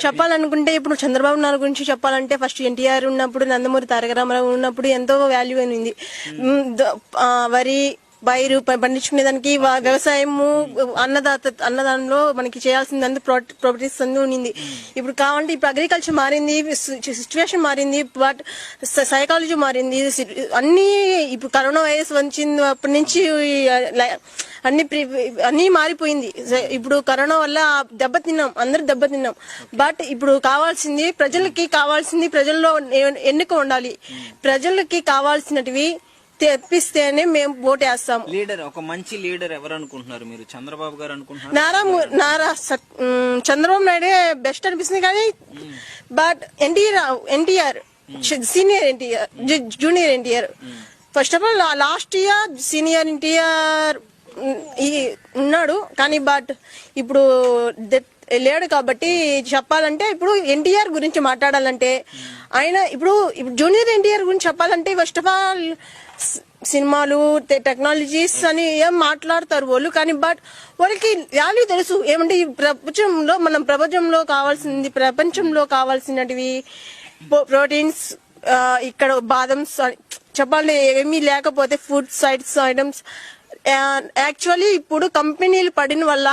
చెప్పాలనుకుంటే ఇప్పుడు చంద్రబాబు నాయుడు గురించి చెప్పాలంటే ఫస్ట్ ఎన్టీఆర్ ఉన్నప్పుడు, నందమూరి తారక రామారావు ఉన్నప్పుడు ఎంతో వాల్యూ అనింది. వరి పైరు పండించుకునే దానికి వ్యవసాయము అన్నదానంలో మనకి చేయాల్సిందంతా ప్రాపర్టీస్ అన్ని ఉన్నింది. ఇప్పుడు కావాలంటే ఇప్పుడు అగ్రికల్చర్ మారింది, సిచ్యువేషన్ మారింది, బట్ సైకాలజీ మారింది, అన్ని ఇప్పుడు కరోనా వైరస్ వచ్చినప్పటి నుంచి అన్ని మారిపోయింది. ఇప్పుడు కరోనా వల్ల అందరూ దెబ్బతిన్నాం. బట్ ఇప్పుడు ప్రజల్లో ఎన్నిక ఉండాలి. ప్రజలకి కావాల్సినటివి తెప్పిస్తేనే మేము ఓటేస్తాం. లీడర్, ఒక మంచి లీడర్ ఎవరు అనుకుంటున్నారు మీరు? చంద్రబాబు గారు అనుకుంటున్నారు? చంద్రబాబు నాయుడే బెస్ట్ అనిపిస్తుంది. కానీ but NTR senior NTR, junior NTR, first of all last year senior NTR ఉన్నాడు. కానీ బట్ ఇప్పుడు లేడు. కాబట్టి చెప్పాలంటే ఇప్పుడు ఎన్టీఆర్ గురించి మాట్లాడాలంటే ఆయన ఇప్పుడు జూనియర్ ఎన్టీఆర్ గురించి చెప్పాలంటే ఫస్ట్ ఆఫ్ ఆల్ సినిమాలు, టెక్నాలజీస్ అని ఏం మాట్లాడతారు వాళ్ళు. కానీ బట్ వాళ్ళకి వాల్యూ తెలుసు. ఏమంటే ఈ ప్రపంచంలో కావాల్సినటివి ప్రోటీన్స్, ఇక్కడ బాదమ్స్ చెప్పాలంటే ఏమీ లేకపోతే ఫుడ్ సైడ్స్ ఐటమ్స్. యాక్చువల్లీ ఇప్పుడు కంపెనీలు పడిన వల్ల